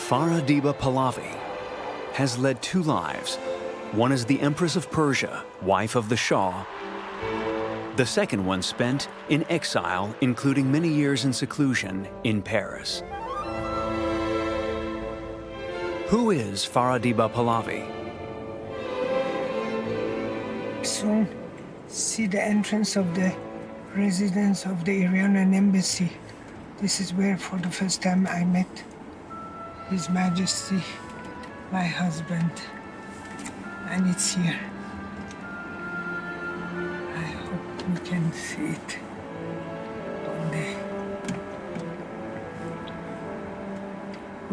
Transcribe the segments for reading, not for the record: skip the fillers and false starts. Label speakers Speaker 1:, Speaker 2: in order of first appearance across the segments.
Speaker 1: Farah Diba Pahlavi has led two lives. One as the Empress of Persia, wife of the Shah. The second one spent in exile, including many years in seclusion in Paris. Who is Farah Diba Pahlavi?
Speaker 2: Soon see the entrance of the residence of the Iranian embassy. This is where for the first time I met His Majesty, my husband, and it's here. I hope we can see it one day.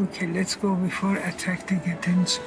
Speaker 2: Okay, let's go before attracting attention.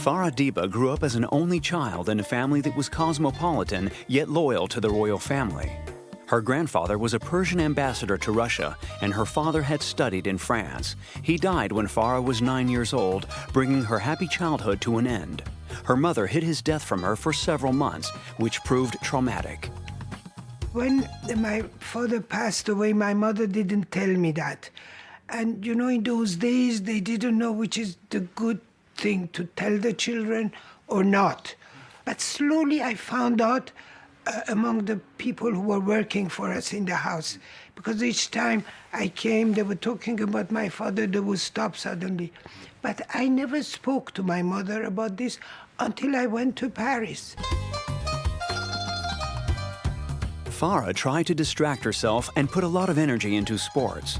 Speaker 1: Farah Diba grew up as an only child in a family that was cosmopolitan, yet loyal to the royal family. Her grandfather was a Persian ambassador to Russia, and her father had studied in France. He died when Farah was 9 years old, bringing her happy childhood to an end. Her mother hid his death from her for several months, which proved traumatic.
Speaker 2: When my father passed away, my mother didn't tell me that. And you know, in those days, they didn't know which is the good thing to tell the children or not. But slowly I found out among the people who were working for us in the house, because each time I came, they were talking about my father, they would stop suddenly. But I never spoke to my mother about this until I went to Paris.
Speaker 1: Farah tried to distract herself and put a lot of energy into sports.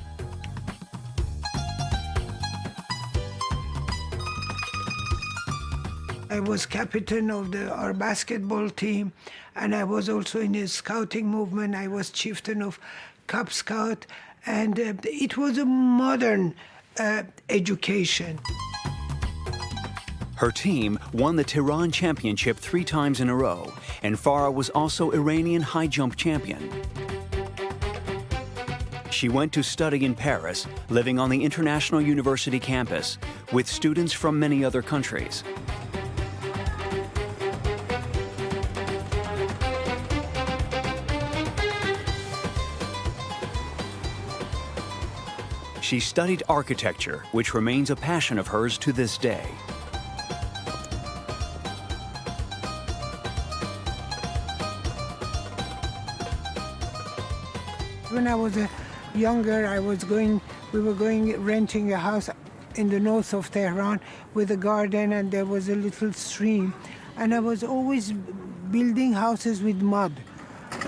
Speaker 2: I was captain of our basketball team, and I was also in the scouting movement. I was chieftain of Cub Scout, and it was a modern education.
Speaker 1: Her team won the Tehran championship 3 times in a row, and Farah was also Iranian high jump champion. She went to study in Paris, living on the International University campus, with students from many other countries. She studied architecture, which remains a passion of hers to this day.
Speaker 2: When I was younger, we were renting a house in the north of Tehran with a garden, and there was a little stream. And I was always building houses with mud.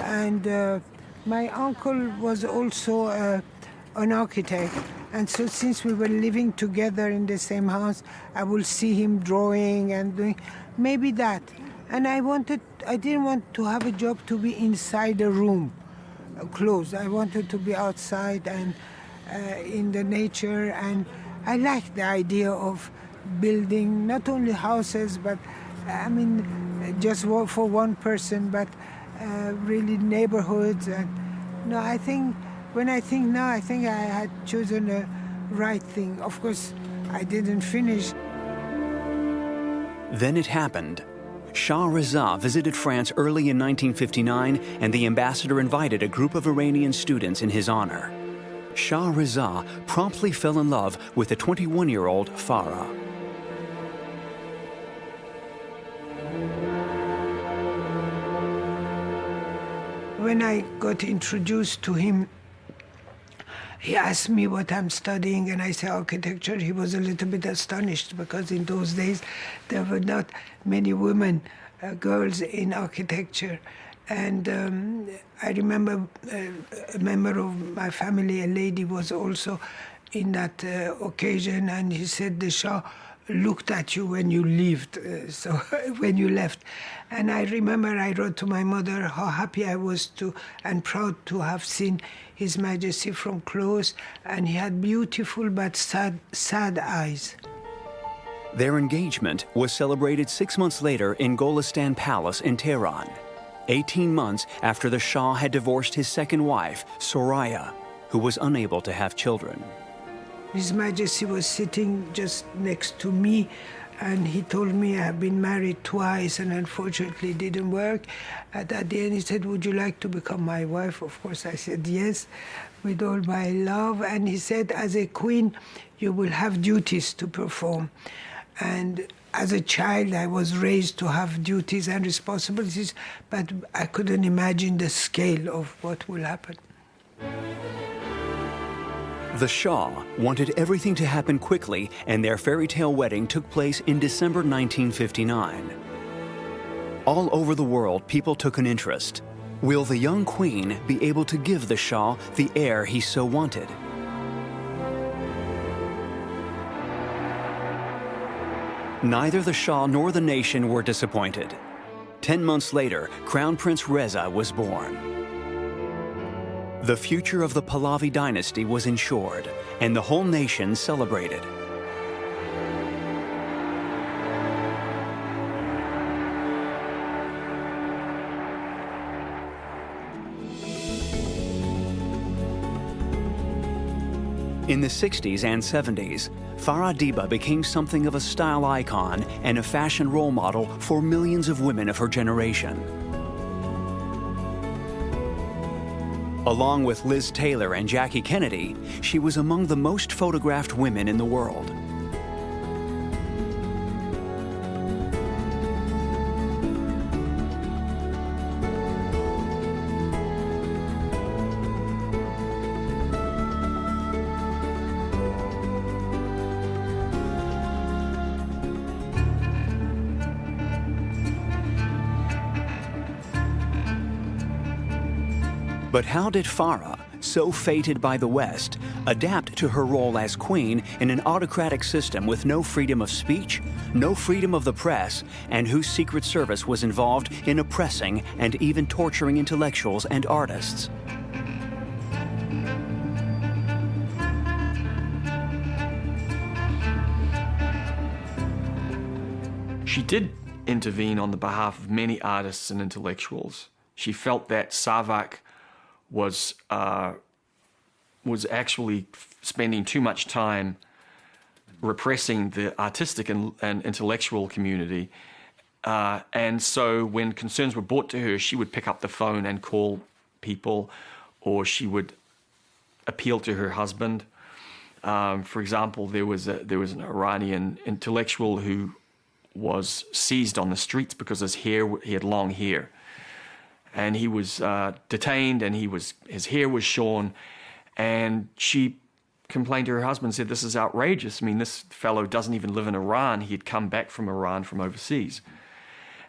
Speaker 2: And my uncle was also an architect, and so since we were living together in the same house, I will see him drawing and doing maybe that. And I didn't want to have a job to be inside a room, closed. I wanted to be outside and in the nature, and I liked the idea of building not only houses, but I mean, just for one person, but really neighborhoods. And no, I think when I think now, I think I had chosen the right thing. Of course, I didn't finish.
Speaker 1: Then it happened. Shah Reza visited France early in 1959, and the ambassador invited a group of Iranian students in his honor. Shah Reza promptly fell in love with the 21-year-old Farah.
Speaker 2: When I got introduced to him, he asked me what I'm studying, and I said architecture. He was a little bit astonished, because in those days there were not many women, girls in architecture. And I remember a member of my family, a lady, was also in that occasion, and he said the Shah looked at you when you left. When you left. And I remember I wrote to my mother how happy I was to and proud to have seen His Majesty from close, and he had beautiful but sad eyes.
Speaker 1: Their engagement was celebrated 6 months later in Golestan Palace in Tehran, 18 months after the Shah had divorced his second wife, Soraya, who was unable to have children.
Speaker 2: His Majesty was sitting just next to me, and he told me I have been married twice and unfortunately it didn't work. And at the end he said, would you like to become my wife? Of course I said yes, with all my love. And he said, as a queen, you will have duties to perform. And as a child, I was raised to have duties and responsibilities, but I couldn't imagine the scale of what will happen.
Speaker 1: The Shah wanted everything to happen quickly, and their fairy tale wedding took place in December 1959. All over the world, people took an interest. Will the young queen be able to give the Shah the heir he so wanted? Neither the Shah nor the nation were disappointed. 10 months later, Crown Prince Reza was born. The future of the Pahlavi dynasty was ensured, and the whole nation celebrated. In the 60s and 70s, Farah Diba became something of a style icon and a fashion role model for millions of women of her generation. Along with Liz Taylor and Jackie Kennedy, she was among the most photographed women in the world. But how did Farah, so fated by the West, adapt to her role as queen in an autocratic system with no freedom of speech, no freedom of the press, and whose secret service was involved in oppressing and even torturing intellectuals and artists?
Speaker 3: She did intervene on the behalf of many artists and intellectuals. She felt that Savak was actually spending too much time repressing the artistic and intellectual community. And so when concerns were brought to her, she would pick up the phone and call people, or she would appeal to her husband. For example, there was an Iranian intellectual who was seized on the streets because he had long hair. And he was detained, and his hair was shorn, and she complained to her husband, said, this is outrageous. I mean, this fellow doesn't even live in Iran. He had come back from Iran from overseas.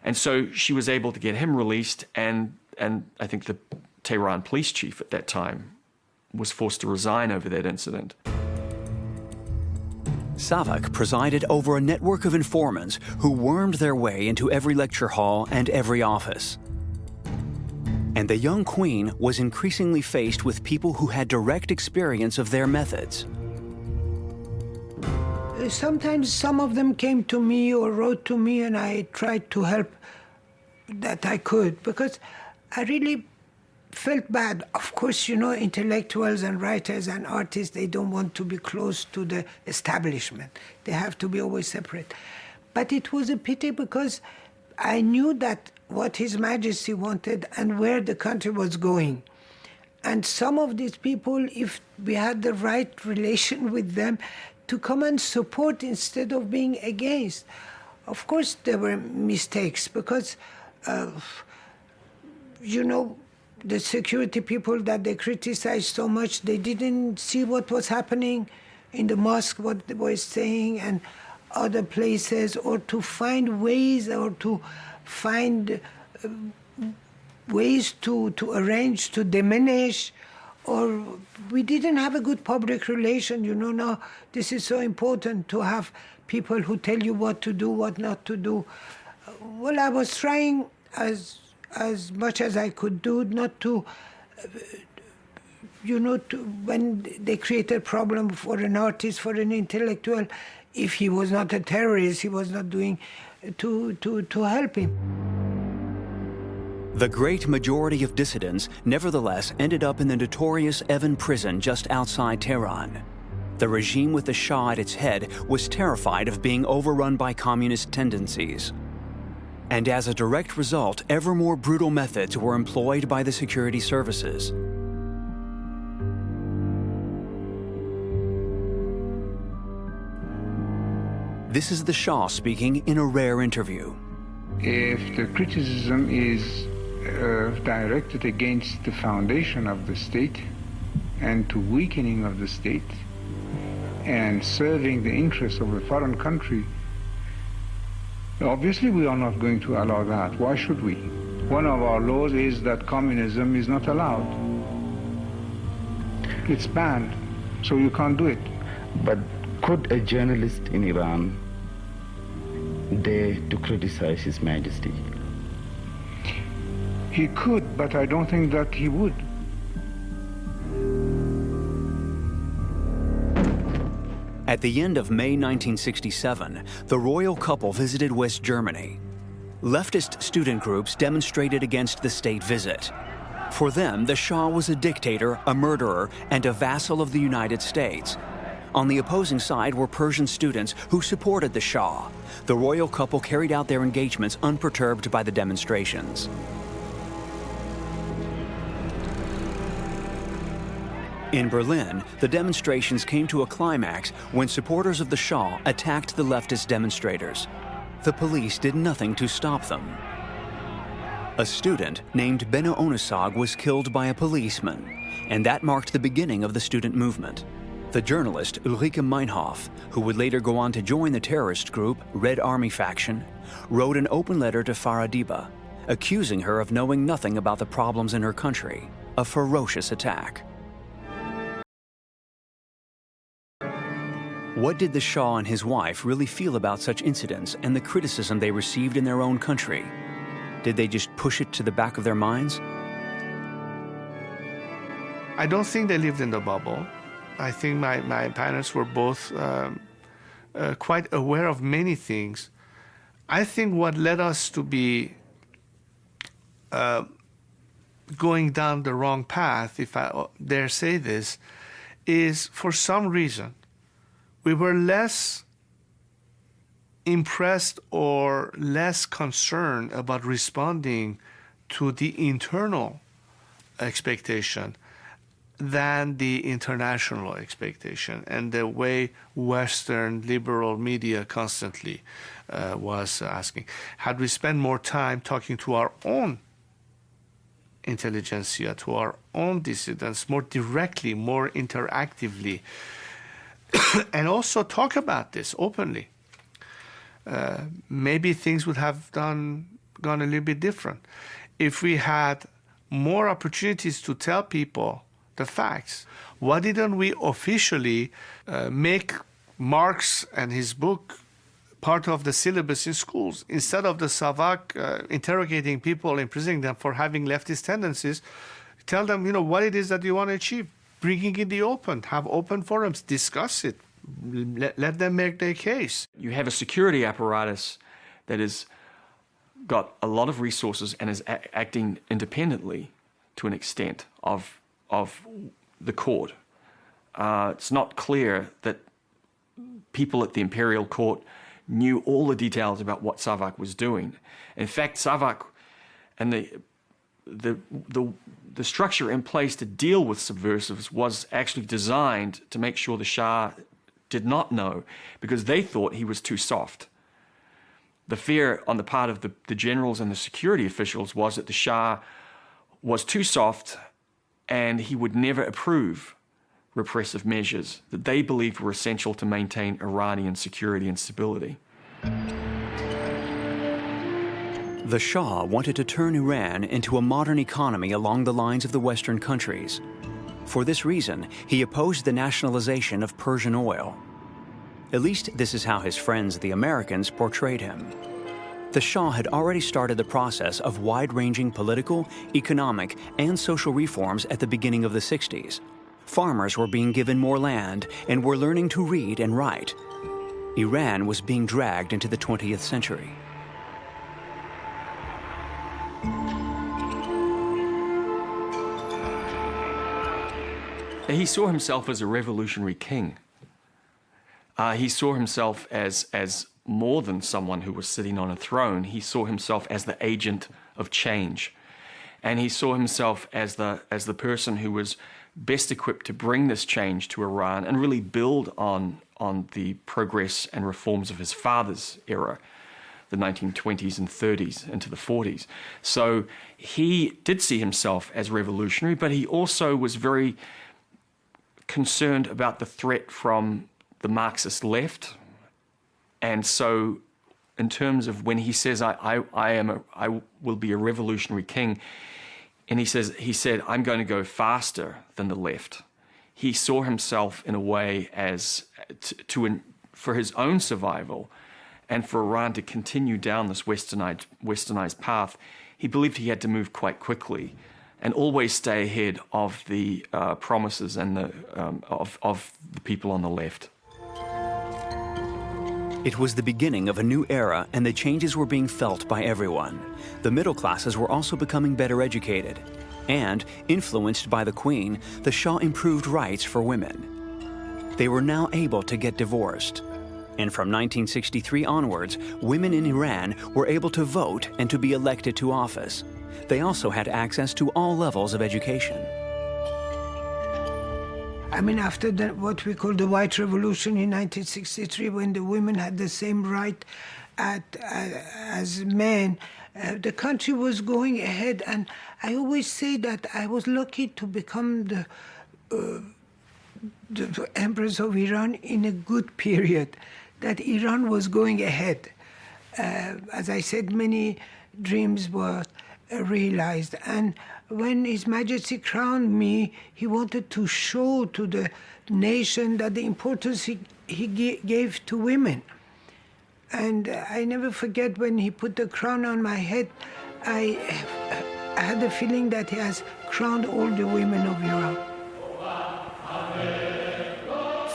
Speaker 3: And so she was able to get him released, and I think the Tehran police chief at that time was forced to resign over that incident.
Speaker 1: Savak presided over a network of informants who wormed their way into every lecture hall and every office. And the young queen was increasingly faced with people who had direct experience of their methods.
Speaker 2: Sometimes some of them came to me or wrote to me, and I tried to help that I could, because I really felt bad. Of course, you know, intellectuals and writers and artists, they don't want to be close to the establishment. They have to be always separate. But it was a pity, because I knew that what His Majesty wanted and where the country was going. And some of these people, if we had the right relation with them, to come and support instead of being against. Of course, there were mistakes, because, you know, the security people that they criticized so much, they didn't see what was happening in the mosque, what they were saying, and other places, or to find ways, or to find ways to arrange, to diminish, or we didn't have a good public relation. You know, now this is so important to have people who tell you what to do, what not to do. Well, I was trying as much as I could do not to, you know, when they create a problem for an artist, for an intellectual, if he was not a terrorist, he was not doing to help him.
Speaker 1: The great majority of dissidents, nevertheless, ended up in the notorious Evin prison just outside Tehran. The regime with the Shah at its head was terrified of being overrun by communist tendencies. And as a direct result, ever more brutal methods were employed by the security services. This is the Shah speaking in a rare interview.
Speaker 4: If the criticism is directed against the foundation of the state and to weakening of the state and serving the interests of a foreign country, obviously we are not going to allow that. Why should we? One of our laws is that communism is not allowed. It's banned, so you can't do it.
Speaker 5: But could a journalist in Iran dare to criticize His Majesty?
Speaker 4: He could, but I don't think that he would.
Speaker 1: At the end of May 1967, the royal couple visited West Germany. Leftist student groups demonstrated against the state visit. For them, the Shah was a dictator, a murderer, and a vassal of the United States. On the opposing side were Persian students who supported the Shah. The royal couple carried out their engagements unperturbed by the demonstrations. In Berlin, the demonstrations came to a climax when supporters of the Shah attacked the leftist demonstrators. The police did nothing to stop them. A student named Benno Onisag was killed by a policeman, and that marked the beginning of the student movement. The journalist Ulrike Meinhof, who would later go on to join the terrorist group Red Army faction, wrote an open letter to Farah Diba, accusing her of knowing nothing about the problems in her country, a ferocious attack. What did the Shah and his wife really feel about such incidents and the criticism they received in their own country? Did they just push it to the back of their minds?
Speaker 6: I don't think they lived in the bubble. I think my parents were both quite aware of many things. I think what led us to be going down the wrong path, if I dare say this, is for some reason we were less impressed or less concerned about responding to the internal expectation than the international expectation and the way Western liberal media constantly was asking. Had we spent more time talking to our own intelligentsia, to our own dissidents, more directly, more interactively, and also talk about this openly, maybe things would have gone a little bit different. If we had more opportunities to tell people the facts, why didn't we officially make Marx and his book part of the syllabus in schools? Instead of the Savak interrogating people, imprisoning them for having leftist tendencies, tell them, what it is that you want to achieve. Bringing in the open, have open forums, discuss it, let them make their case.
Speaker 3: You have a security apparatus that has got a lot of resources and is acting independently to an extent of the court. It's not clear that people at the imperial court knew all the details about what Savak was doing. In fact, Savak and the structure in place to deal with subversives was actually designed to make sure the Shah did not know, because they thought he was too soft. The fear on the part of the generals and the security officials was that the Shah was too soft and he would never approve repressive measures that they believed were essential to maintain Iranian security and stability.
Speaker 1: The Shah wanted to turn Iran into a modern economy along the lines of the Western countries. For this reason, he opposed the nationalization of Persian oil. At least this is how his friends, the Americans, portrayed him. The Shah had already started the process of wide-ranging political, economic, and social reforms at the beginning of the 60s. Farmers were being given more land and were learning to read and write. Iran was being dragged into the 20th century.
Speaker 3: He saw himself as a revolutionary king. He saw himself as more than someone who was sitting on a throne. He saw himself as the agent of change. And he saw himself as the person who was best equipped to bring this change to Iran and really build on the progress and reforms of his father's era, the 1920s and 30s into the 40s. So he did see himself as revolutionary, but he also was very concerned about the threat from the Marxist left. And so in terms of when he says, I will be a revolutionary king, and he said, I'm going to go faster than the left. He saw himself in a way as for his own survival and for Iran to continue down this westernized path. He believed he had to move quite quickly and always stay ahead of the promises and of the people on the left.
Speaker 1: It was the beginning of a new era, and the changes were being felt by everyone. The middle classes were also becoming better educated. And, influenced by the Queen, the Shah improved rights for women. They were now able to get divorced. And from 1963 onwards, women in Iran were able to vote and to be elected to office. They also had access to all levels of education.
Speaker 2: I mean, after what we call the White Revolution in 1963, when the women had the same right as men, the country was going ahead. And I always say that I was lucky to become the Empress of Iran in a good period, that Iran was going ahead. As I said, many dreams were realized. And when His Majesty crowned me, he wanted to show to the nation that the importance he gave to women. And I never forget when he put the crown on my head, I had the feeling that he has crowned all the women of Iran.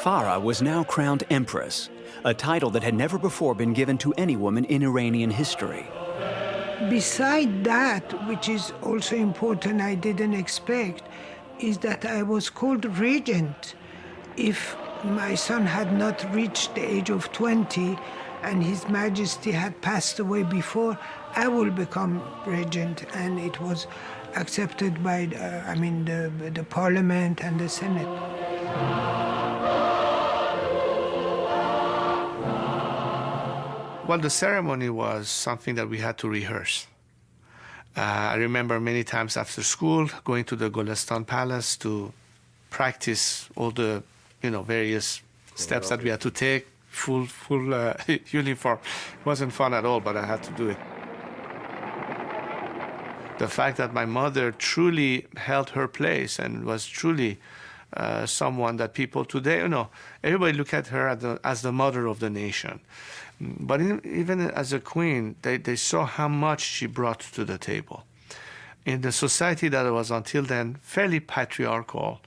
Speaker 1: Farah was now crowned Empress, a title that had never before been given to any woman in Iranian history.
Speaker 2: Beside that, which is also important, I didn't expect, is that I was called regent. If my son had not reached the age of 20 and His Majesty had passed away before, I will become regent, and it was accepted by the Parliament and the Senate.
Speaker 6: Well, the ceremony was something that we had to rehearse. I remember many times after school going to the Golestan Palace to practice all the, various steps that we had to take. Full uniform. It wasn't fun at all, but I had to do it. The fact that my mother truly held her place and was truly someone that people today, everybody look at her as the mother of the nation. But even as a queen, they saw how much she brought to the table. In the society that was until then fairly patriarchal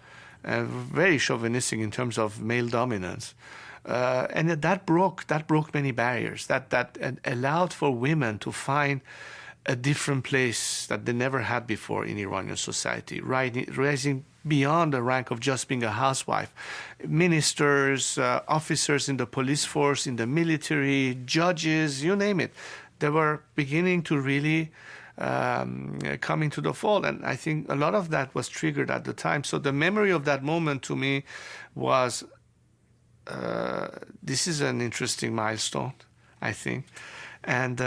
Speaker 6: and very chauvinistic in terms of male dominance, and that broke many barriers. That allowed for women to find a different place that they never had before in Iranian society, rising beyond the rank of just being a housewife. Ministers, officers in the police force, in the military, judges, you name it. They were beginning to really come into the fold. And I think a lot of that was triggered at the time. So the memory of that moment to me was, this is an interesting milestone, I think. And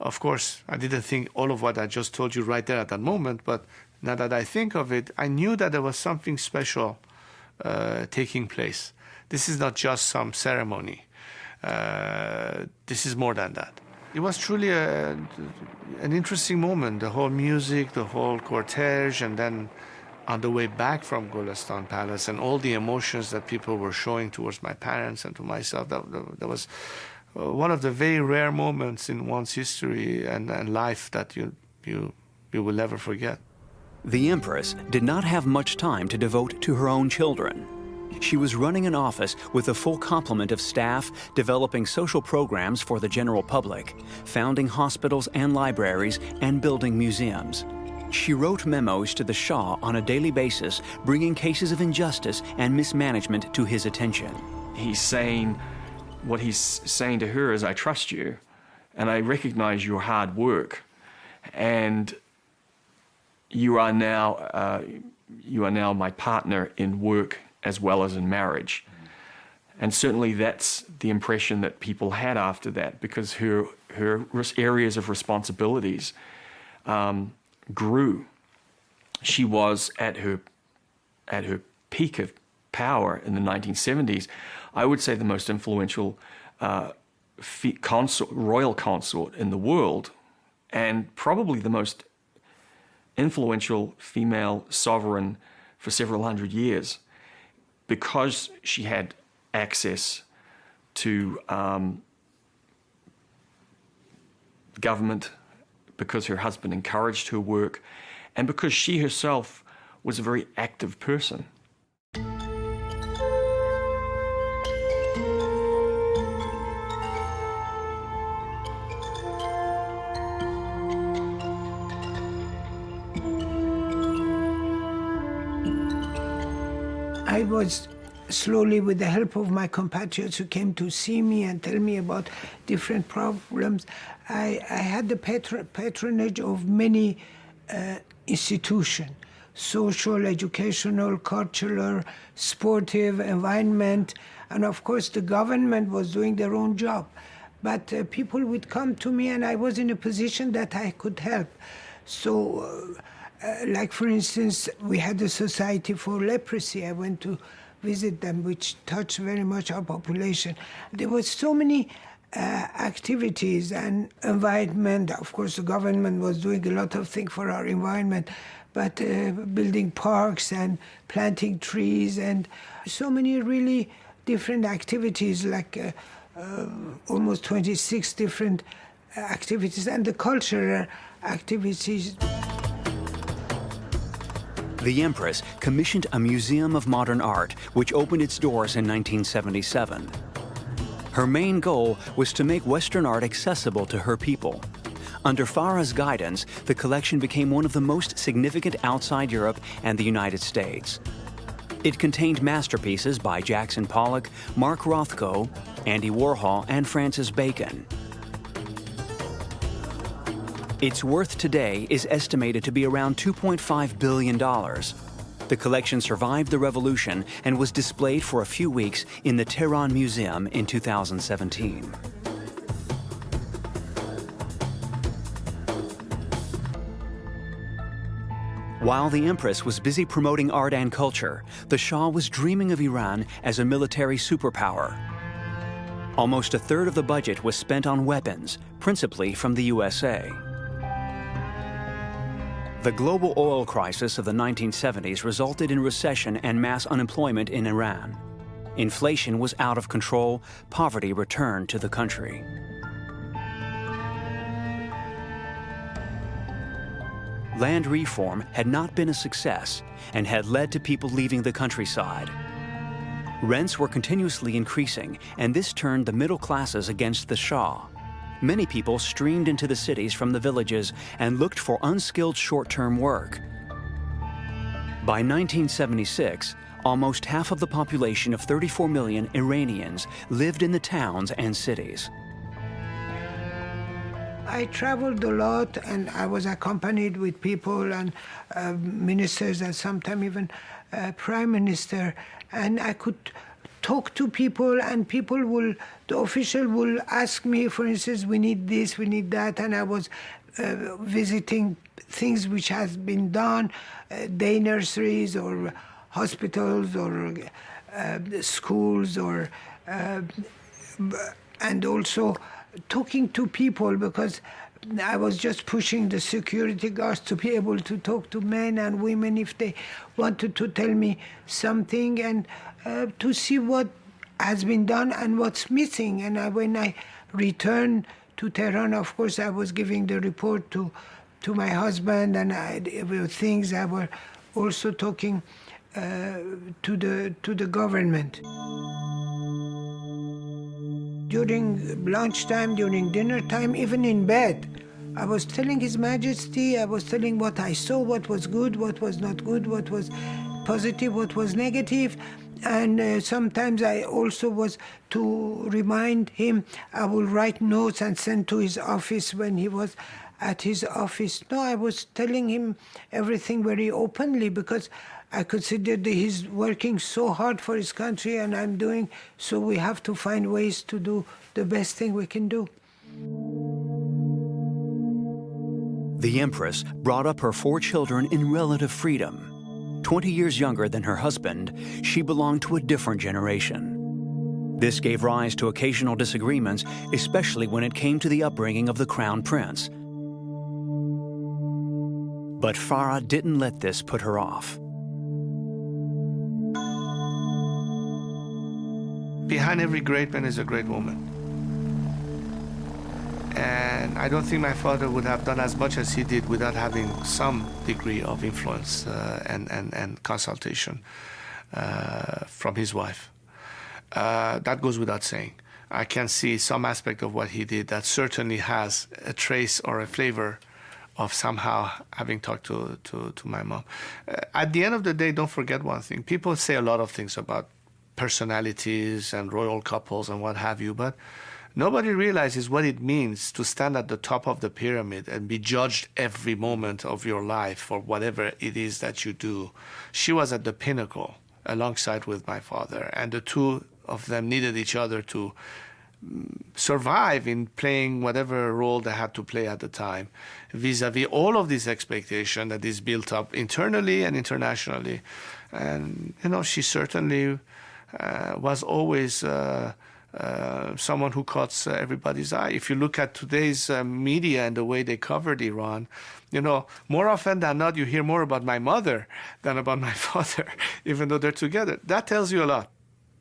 Speaker 6: of course, I didn't think all of what I just told you right there at that moment, but now that I think of it, I knew that there was something special taking place. This is not just some ceremony. This is more than that. It was truly an interesting moment, the whole music, the whole cortege, and then on the way back from Golestan Palace, and all the emotions that people were showing towards my parents and to myself, that was one of the very rare moments in one's history and life that you will never forget.
Speaker 1: The Empress did not have much time to devote to her own children. She was running an office with a full complement of staff, developing social programs for the general public, founding hospitals and libraries, and building museums. She wrote memos to the Shah on a daily basis, bringing cases of injustice and mismanagement to his attention.
Speaker 3: What he's saying to her is, I trust you, and I recognize your hard work, and you are now my partner in work as well as in marriage. And certainly that's the impression that people had after that, because her areas of responsibilities grew. She was at her peak of power in the 1970s. I would say the most influential royal consort in the world, and probably the most influential female sovereign for several hundred years, because she had access to government, because her husband encouraged her work, and because she herself was a very active person.
Speaker 2: I was slowly, with the help of my compatriots who came to see me and tell me about different problems, I had the patronage of many institutions, social, educational, cultural, sportive, environment, and of course the government was doing their own job. But people would come to me and I was in a position that I could help. So, like for instance, we had a society for leprosy. I went to visit them, which touched very much our population. There were so many activities and environment. Of course, the government was doing a lot of things for our environment, but building parks and planting trees and so many really different activities, like almost 26 different activities, and the cultural activities.
Speaker 1: The Empress commissioned a museum of modern art, which opened its doors in 1977. Her main goal was to make Western art accessible to her people. Under Farah's guidance, the collection became one of the most significant outside Europe and the United States. It contained masterpieces by Jackson Pollock, Mark Rothko, Andy Warhol, and Francis Bacon. Its worth today is estimated to be around $2.5 billion. The collection survived the revolution and was displayed for a few weeks in the Tehran Museum in 2017. While the Empress was busy promoting art and culture, the Shah was dreaming of Iran as a military superpower. Almost a third of the budget was spent on weapons, principally from the USA. The global oil crisis of the 1970s resulted in recession and mass unemployment in Iran. Inflation was out of control, poverty returned to the country. Land reform had not been a success and had led to people leaving the countryside. Rents were continuously increasing, and this turned the middle classes against the Shah. Many people streamed into the cities from the villages and looked for unskilled short-term work. By 1976, almost half of the population of 34 million Iranians lived in the towns and cities.
Speaker 2: I traveled a lot, and I was accompanied with people and ministers and sometimes even prime minister, and I could talk to people, and the official will ask me, for instance, we need this, we need that, and I was visiting things which has been done, day nurseries or hospitals or schools, or and also talking to people, because I was just pushing the security guards to be able to talk to men and women if they wanted to tell me something, and to see what has been done and what's missing. And when I returned to Tehran, of course, I was giving the report to my husband, and there were things I were also talking to the government. During lunchtime, during dinner time, even in bed, I was telling His Majesty, I was telling what I saw, what was good, what was not good, what was positive, what was negative. And sometimes I also was to remind him, I will write notes and send to his office when he was at his office. No, I was telling him everything very openly, because I considered that he's working so hard for his country and I'm doing, so we have to find ways to do the best thing we can do.
Speaker 1: The Empress brought up her 4 children in relative freedom. 20 years younger than her husband, she belonged to a different generation. This gave rise to occasional disagreements, especially when it came to the upbringing of the Crown Prince. But Farah didn't let this put her off.
Speaker 6: Behind every great man is a great woman. And I don't think my father would have done as much as he did without having some degree of influence and consultation from his wife. That goes without saying. I can see some aspect of what he did that certainly has a trace or a flavor of somehow having talked to my mom. At the end of the day, don't forget one thing. People say a lot of things about personalities and royal couples and what have you, but nobody realizes what it means to stand at the top of the pyramid and be judged every moment of your life for whatever it is that you do. She was at the pinnacle alongside with my father, and the two of them needed each other to survive in playing whatever role they had to play at the time, vis-a-vis all of this expectation that is built up internally and internationally. And, you know, she certainly was always someone who caught everybody's eye. If you look at today's media and the way they covered Iran, you know, more often than not, you hear more about my mother than about my father, even though they're together. That tells you a lot.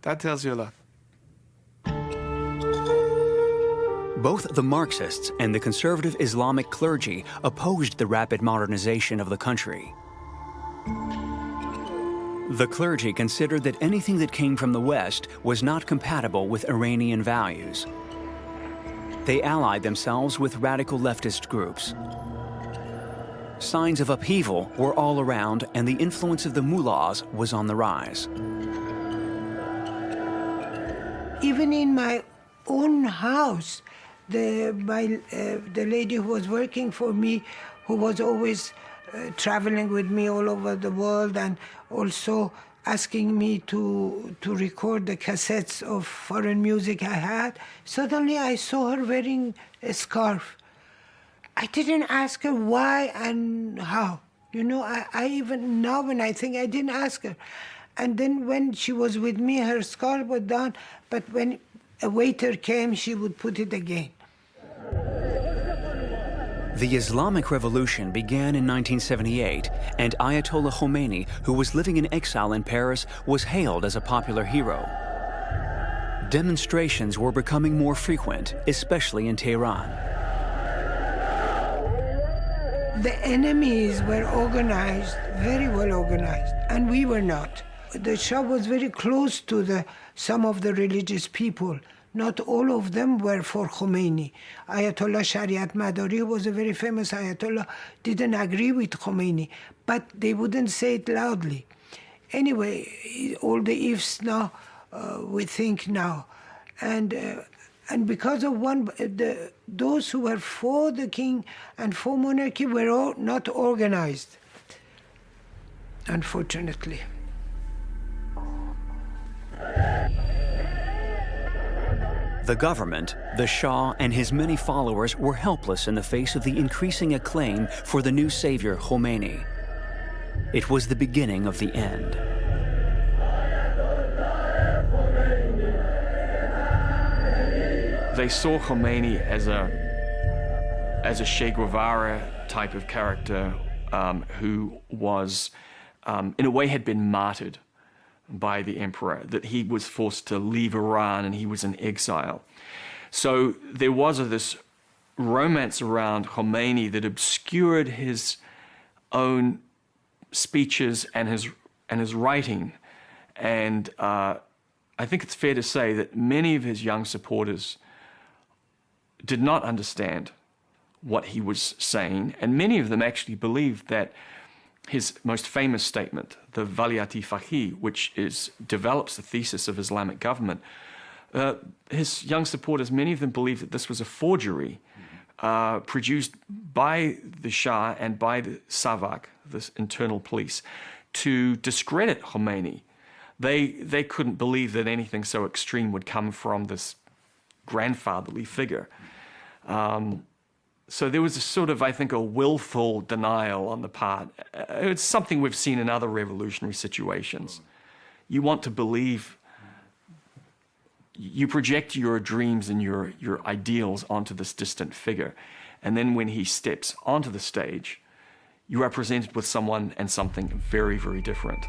Speaker 6: That tells you a lot.
Speaker 1: Both the Marxists and the conservative Islamic clergy opposed the rapid modernization of the country. The clergy considered that anything that came from the West was not compatible with Iranian values. They allied themselves with radical leftist groups. Signs of upheaval were all around, and the influence of the mullahs was on the rise.
Speaker 2: Even in my own house, the lady who was working for me, who was always traveling with me all over the world and also asking me to record the cassettes of foreign music I had, suddenly I saw her wearing a scarf. I didn't ask her why and how. You know, I even now when I think, I didn't ask her. And then when she was with me, her scarf was down, but when a waiter came, she would put it again.
Speaker 1: The Islamic Revolution began in 1978, and Ayatollah Khomeini, who was living in exile in Paris, was hailed as a popular hero. Demonstrations were becoming more frequent, especially in Tehran.
Speaker 2: The enemies were organized, very well organized, and we were not. The Shah was very close to some of the religious people. Not all of them were for Khomeini. Ayatollah Shariat Madari, who was a very famous Ayatollah, didn't agree with Khomeini, but they wouldn't say it loudly. Anyway, all the ifs now, we think now. And because of those who were for the king and for monarchy were all not organized, unfortunately.
Speaker 1: The government, the Shah, and his many followers were helpless in the face of the increasing acclaim for the new savior, Khomeini. It was the beginning of the end. They
Speaker 3: saw Khomeini as as a Che Guevara type of character who was, in a way, had been martyred by the emperor, that he was forced to leave Iran and he was in exile. So there was this romance around Khomeini that obscured his own speeches and his writing. And I think it's fair to say that many of his young supporters did not understand what he was saying, and many of them actually believed that his most famous statement, the Valiati Faqih, which develops the thesis of Islamic government, his young supporters, many of them believed that this was a forgery produced by the Shah and by the Savak, this internal police, to discredit Khomeini. They couldn't believe that anything so extreme would come from this grandfatherly figure. So there was a sort of, I think, a willful denial on the part. It's something we've seen in other revolutionary situations. You want to believe, you project your dreams and your ideals onto this distant figure. And then when he steps onto the stage, you are presented with someone and something very, very different.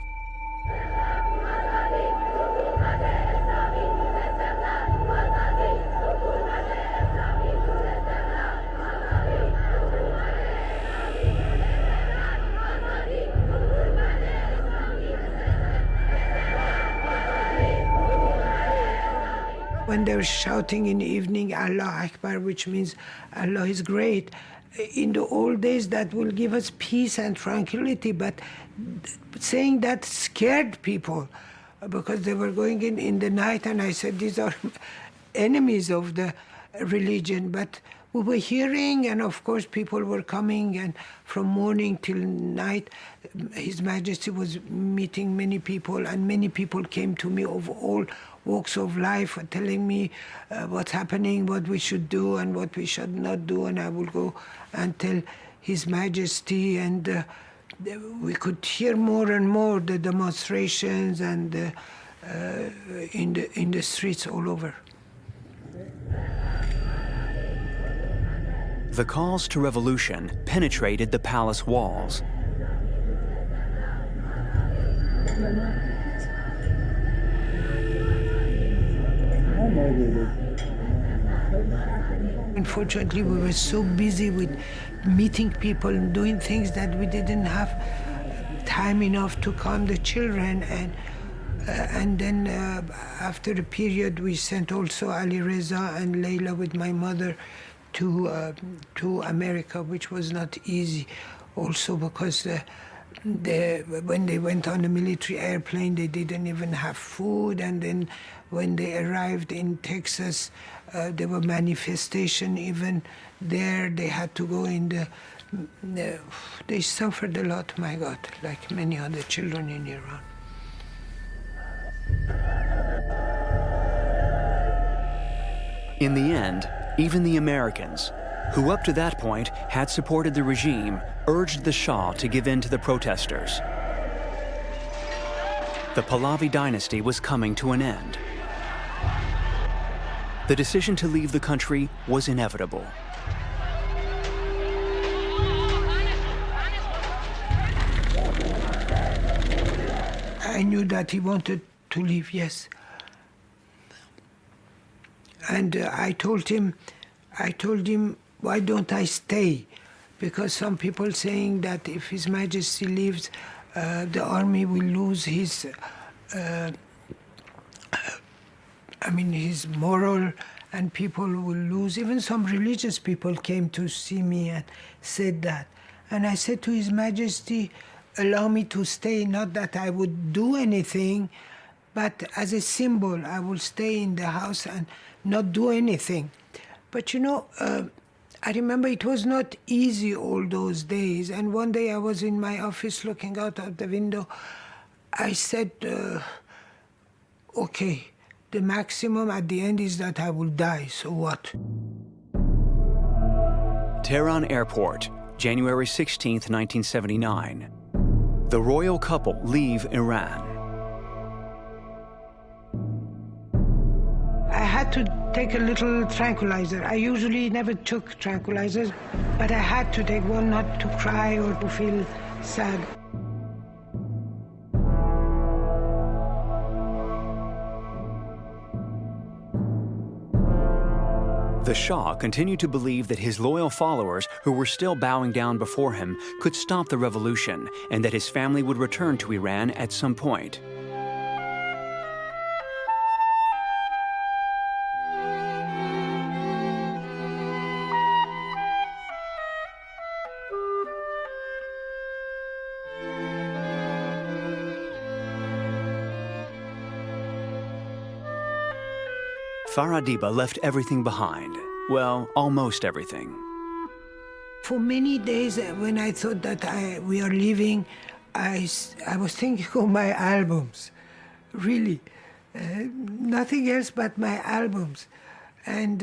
Speaker 2: When they were shouting in the evening, Allah Akbar, which means Allah is great, in the old days that will give us peace and tranquility, but saying that scared people because they were going in the night, and I said, these are enemies of the religion. But we were hearing, and of course people were coming, and from morning till night, His Majesty was meeting many people, and many people came to me of all walks of life, telling me what's happening, what we should do and what we should not do, and I will go and tell His Majesty, and we could hear more and more the demonstrations and in the streets all over.
Speaker 1: The calls to revolution penetrated the palace walls.
Speaker 2: Unfortunately, we were so busy with meeting people and doing things that we didn't have time enough to calm the children. And then after a period, we sent also Ali Reza and Layla with my mother to America, which was not easy also because when they went on a military airplane, they didn't even have food. And then when they arrived in Texas, there were manifestations even there. They had to go in they suffered a lot, my God, like many other children in Iran.
Speaker 1: In the end, even the Americans, who up to that point had supported the regime, urged the Shah to give in to the protesters. The Pahlavi dynasty was coming to an end. The decision to leave the country was inevitable.
Speaker 2: I knew that he wanted to leave, yes. And I told him, why don't I stay? Because some people saying that if His Majesty leaves, the army will lose his moral, and people will lose. Even some religious people came to see me and said that. And I said to His Majesty, allow me to stay, not that I would do anything, but as a symbol, I will stay in the house and not do anything. But you know, I remember it was not easy all those days. And one day I was in my office looking out of the window. I said, okay, the maximum at the end is that I will die, so what?
Speaker 1: Tehran Airport, January 16th, 1979. The royal couple leave Iran.
Speaker 2: I had had to take a little tranquilizer. I usually never took tranquilizers, but I had to take one not to cry or to feel sad.
Speaker 1: The Shah continued to believe that his loyal followers, who were still bowing down before him, could stop the revolution and that his family would return to Iran at some point. Farah Diba left everything behind. Well, almost everything.
Speaker 2: For many days, when I thought that we are leaving, I was thinking of my albums, really. Nothing else but my albums. And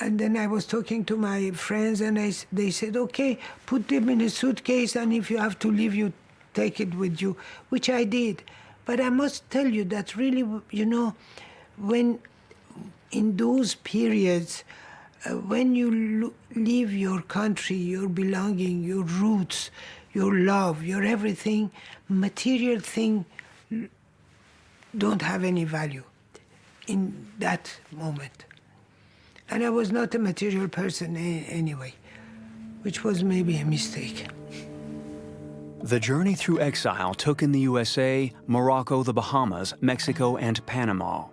Speaker 2: then I was talking to my friends, and they said, okay, put them in a suitcase, and if you have to leave, you take it with you, which I did. But I must tell you that really, you know, when in those periods, when you leave your country, your belonging, your roots, your love, your everything, material thing don't have any value in that moment. And I was not a material person anyway, which was maybe a mistake.
Speaker 1: The journey through exile took in the USA, Morocco, the Bahamas, Mexico, and Panama.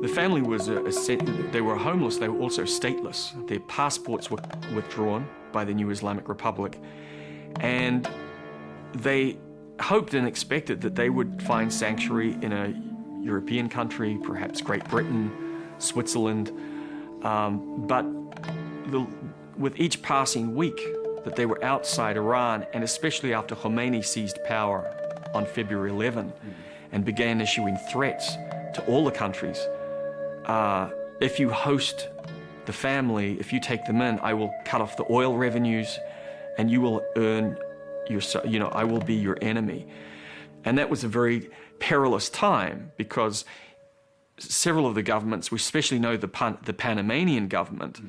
Speaker 3: The family was they were homeless, they were also stateless. Their passports were withdrawn by the new Islamic Republic. And they hoped and expected that they would find sanctuary in a European country, perhaps Great Britain, Switzerland. But with each passing week that they were outside Iran, and especially after Khomeini seized power on February 11 and began issuing threats to all the countries, if you host the family, if you take them in, I will cut off the oil revenues and you will earn I will be your enemy. And that was a very perilous time because several of the governments, we especially know the Panamanian government,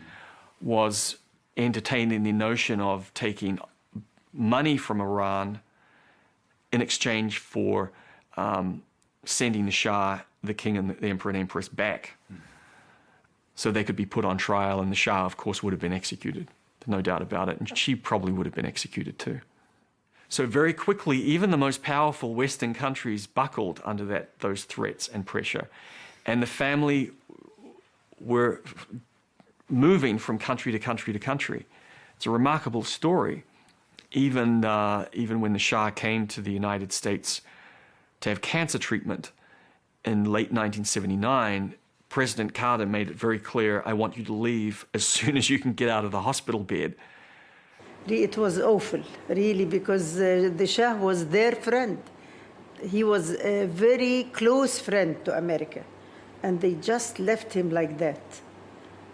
Speaker 3: was entertaining the notion of taking money from Iran in exchange for sending the Shah, the king and the emperor and empress back so they could be put on trial, and the Shah, of course, would have been executed. No doubt about it. And she probably would have been executed too. So very quickly, even the most powerful Western countries buckled under those threats and pressure. And the family were moving from country to country to country. It's a remarkable story. Even when the Shah came to the United States to have cancer treatment in late 1979, President Carter made it very clear, I want you to leave as soon as you can get out of the hospital bed.
Speaker 7: It was awful, really, because the Shah was their friend. He was a very close friend to America, and they just left him like that.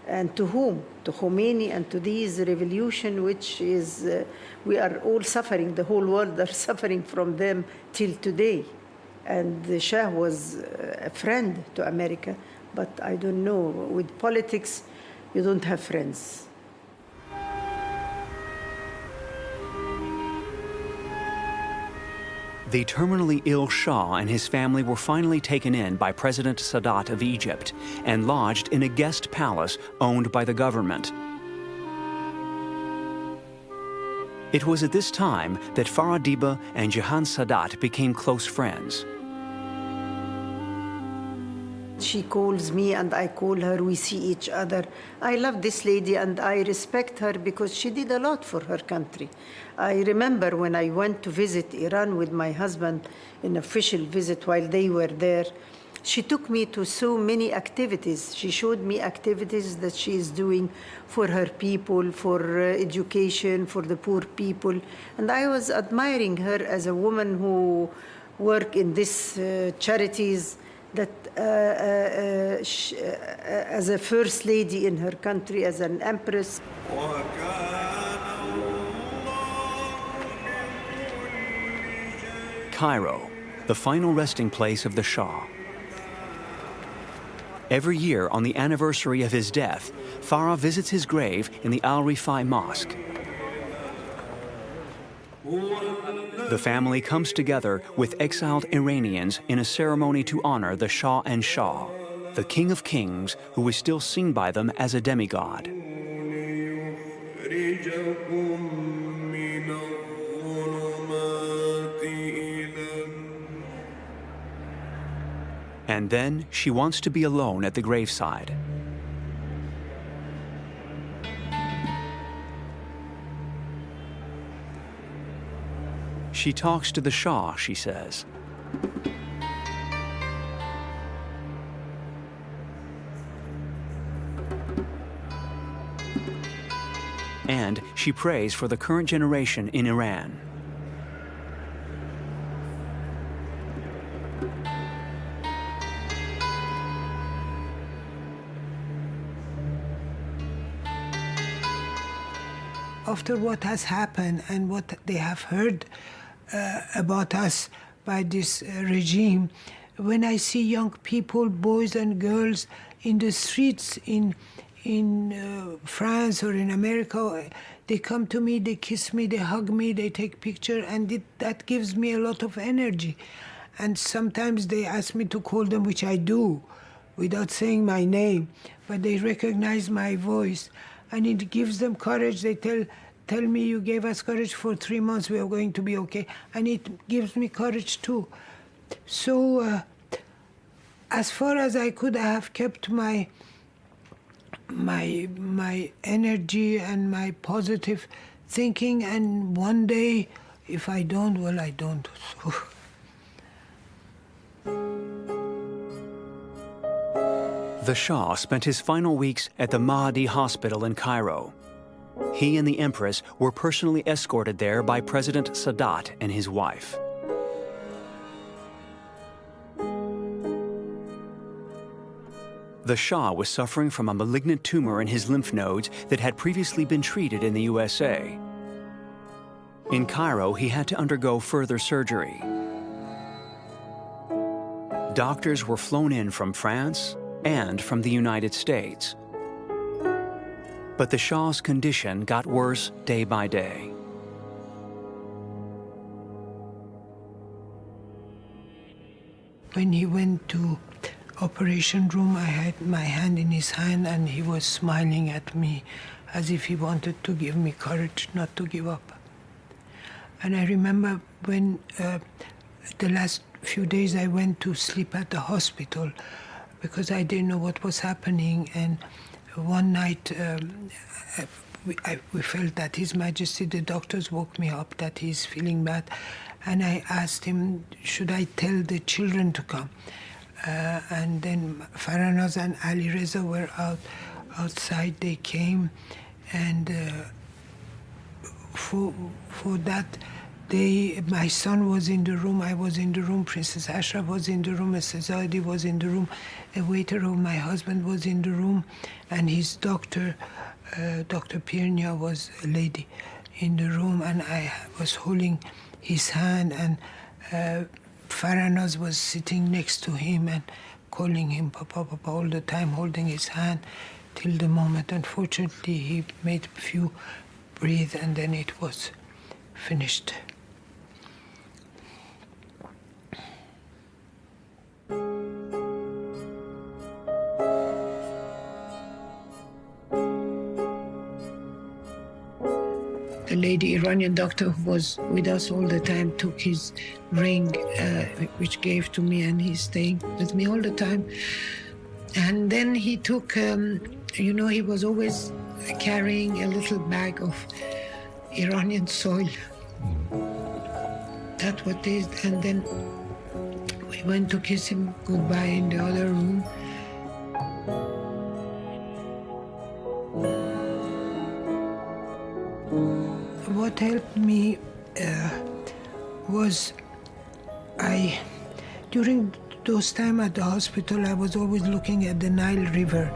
Speaker 7: And to whom? To Khomeini and to this revolution, which is, we are all suffering, the whole world are suffering from them till today. And the Shah was a friend to America, but I don't know, with politics, you don't have friends.
Speaker 1: The terminally ill Shah and his family were finally taken in by President Sadat of Egypt and lodged in a guest palace owned by the government. It was at this time that Farah Diba and Jahan Sadat became close friends.
Speaker 7: She calls me and I call her, we see each other. I love this lady and I respect her because she did a lot for her country. I remember when I went to visit Iran with my husband, an official visit while they were there, she took me to so many activities. She showed me activities that she is doing for her people, for education, for the poor people. And I was admiring her as a woman who worked in these charities, that as a first lady in her country, as an empress.
Speaker 1: Cairo, the final resting place of the Shah. Every year, on the anniversary of his death, Farah visits his grave in the Al-Rifai Mosque. The family comes together with exiled Iranians in a ceremony to honor the Shah and Shah, the King of Kings, who is still seen by them as a demigod. And then she wants to be alone at the graveside. She talks to the Shah, she says. And she prays for the current generation in Iran.
Speaker 2: After what has happened and what they have heard about us by this regime, when I see young people, boys and girls in the streets in France or in America, they come to me, they kiss me, they hug me, they take picture, and that gives me a lot of energy. And sometimes they ask me to call them, which I do, without saying my name, but they recognize my voice. And it gives them courage. They tell me, you gave us courage for 3 months, we are going to be okay. And it gives me courage too. So as far as I could, I have kept my energy and my positive thinking. And one day, if I don't, well, I don't. So.
Speaker 1: The Shah spent his final weeks at the Mahdi Hospital in Cairo. He and the Empress were personally escorted there by President Sadat and his wife. The Shah was suffering from a malignant tumor in his lymph nodes that had previously been treated in the USA. In Cairo, he had to undergo further surgery. Doctors were flown in from France and from the United States. But the Shah's condition got worse day by day.
Speaker 2: When he went to operation room, I had my hand in his hand and he was smiling at me as if he wanted to give me courage not to give up. And I remember when the last few days I went to sleep at the hospital because I didn't know what was happening. And one night we felt that His Majesty, the doctors woke me up, that he's feeling bad. And I asked him, should I tell the children to come? And then Farah and Ali Reza were outside. They came, and for that day, my son was in the room, I was in the room, Princess Ashraf was in the room, Mr. Zaidi was in the room, a waiter of my husband was in the room, and his doctor, Dr. Pirnia, was a lady in the room, and I was holding his hand, and Farah was sitting next to him and calling him Papa, Papa all the time, holding his hand till the moment. Unfortunately, he made a few breathe and then it was finished. The lady Iranian doctor who was with us all the time took his ring, which gave to me, and he's staying with me all the time. And then he took, he was always carrying a little bag of Iranian soil. That's what it is. And then we went to kiss him goodbye in the other room. What helped me was during those times at the hospital, I was always looking at the Nile River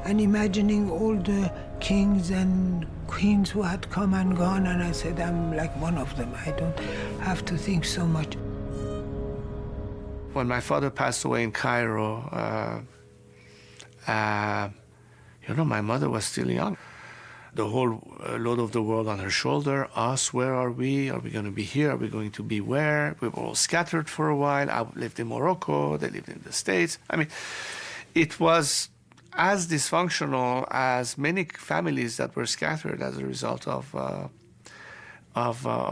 Speaker 2: and imagining all the kings and queens who had come and gone, and I said, I'm like one of them. I don't have to think so much. When
Speaker 6: my father passed away in Cairo, My mother was still young. The whole load of the world on her shoulder. Us, where are we? Are we going to be here? Are we going to be where? We were all scattered for a while. I lived in Morocco. They lived in the States. I mean, it was as dysfunctional as many families that were scattered as a result of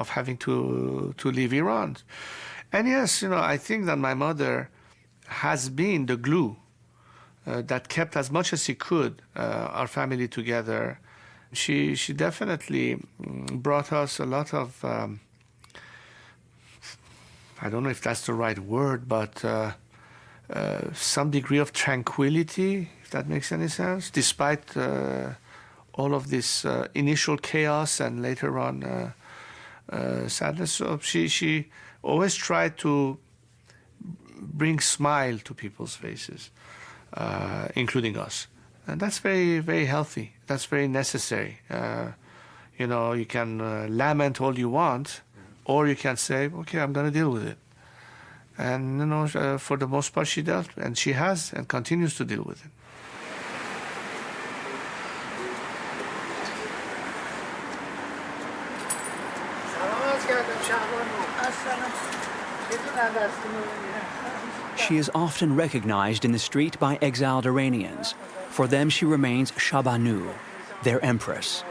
Speaker 6: having to leave Iran. And yes, I think that my mother has been the glue that kept as much as she could our family together. She definitely brought us a lot of, I don't know if that's the right word, but some degree of tranquility, if that makes any sense, despite all of this initial chaos and later on sadness. So she always tried to bring smile to people's faces, including us. And that's very, very healthy. That's very necessary. You can lament all you want, or you can say, okay, I'm going to deal with it. And, for the most part, she dealt, and she has, and continues to deal with it.
Speaker 1: She is often recognized in the street by exiled Iranians. For them, she remains Shah Banu, their empress.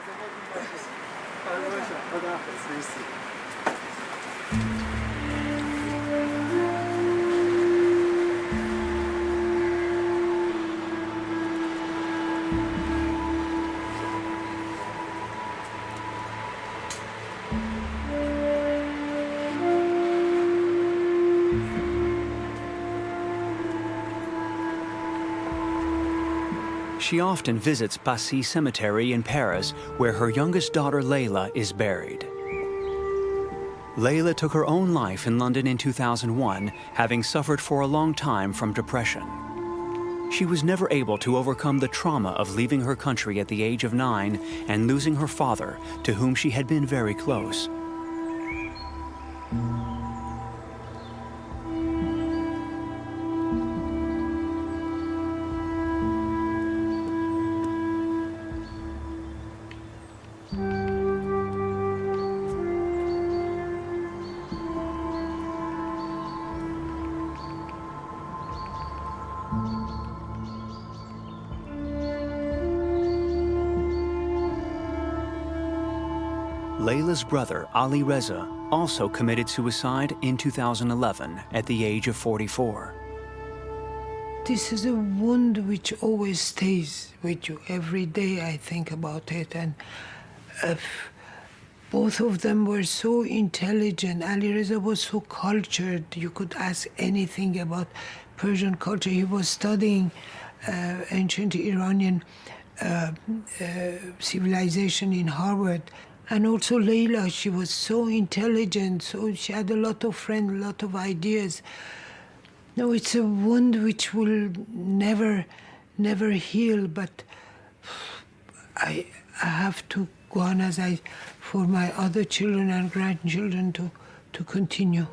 Speaker 1: She often visits Passy Cemetery in Paris, where her youngest daughter Layla is buried. Layla took her own life in London in 2001, having suffered for a long time from depression. She was never able to overcome the trauma of leaving her country at the age of 9 and losing her father, to whom she had been very close. Layla's brother, Ali Reza, also committed suicide in 2011 at the age of 44.
Speaker 2: This is a wound which always stays with you. Every day I think about it. And both of them were so intelligent. Ali Reza was so cultured. You could ask anything about Persian culture. He was studying ancient Iranian civilization in Harvard. And also Layla, she was so intelligent, so she had a lot of friends, a lot of ideas. No, it's a wound which will never heal, but I have to go on for my other children and grandchildren to continue.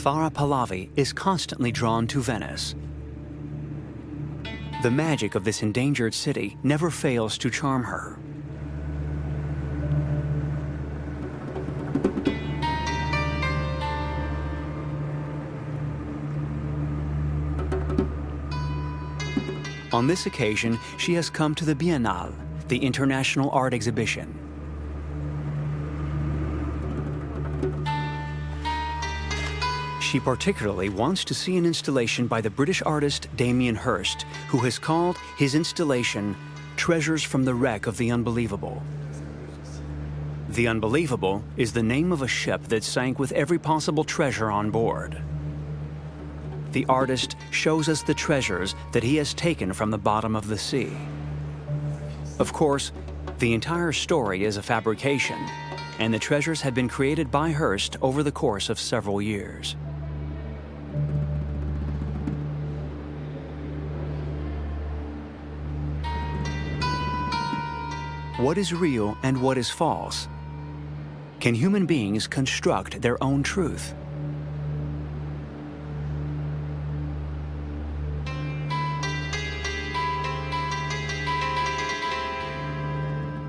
Speaker 1: Farah Pahlavi is constantly drawn to Venice. The magic of this endangered city never fails to charm her. On this occasion, she has come to the Biennale, the international art exhibition. She particularly wants to see an installation by the British artist Damien Hirst, who has called his installation Treasures from the Wreck of the Unbelievable. The Unbelievable is the name of a ship that sank with every possible treasure on board. The artist shows us the treasures that he has taken from the bottom of the sea. Of course, the entire story is a fabrication, and the treasures had been created by Hearst over the course of several years. What is real and what is false? Can human beings construct their own truth?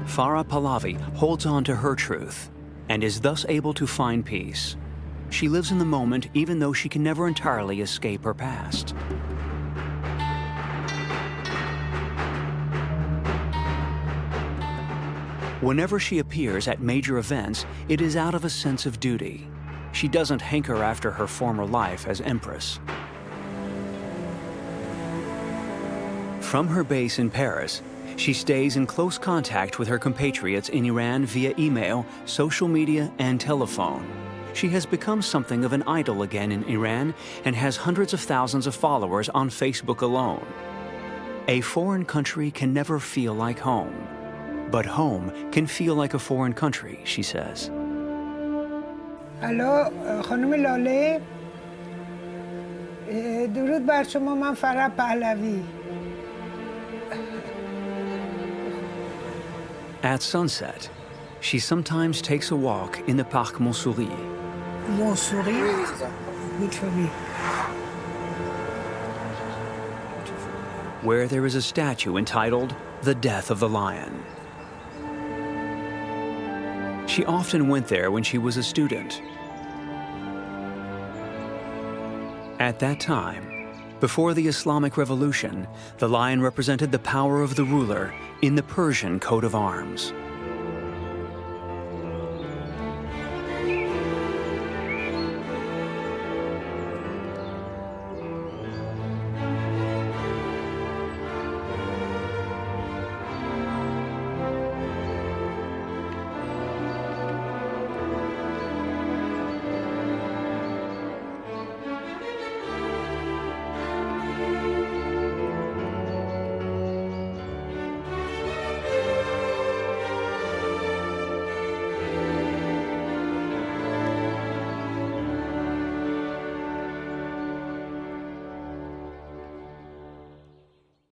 Speaker 1: Farah Pahlavi holds on to her truth and is thus able to find peace. She lives in the moment even though she can never entirely escape her past. Whenever she appears at major events, it is out of a sense of duty. She doesn't hanker after her former life as Empress. From her base in Paris, she stays in close contact with her compatriots in Iran via email, social media, and telephone. She has become something of an idol again in Iran and has hundreds of thousands of followers on Facebook alone. A foreign country can never feel like home, but home can feel like a foreign country, she says.
Speaker 2: الو خانم لاله درود بر شما من فرح پهلوی.
Speaker 1: At sunset, she sometimes takes a walk in the Parc Montsouris.
Speaker 2: Montsouris? Good for me.
Speaker 1: Where there is a statue entitled The Death of the Lion. She often went there when she was a student. At that time, before the Islamic Revolution, the lion represented the power of the ruler in the Persian coat of arms.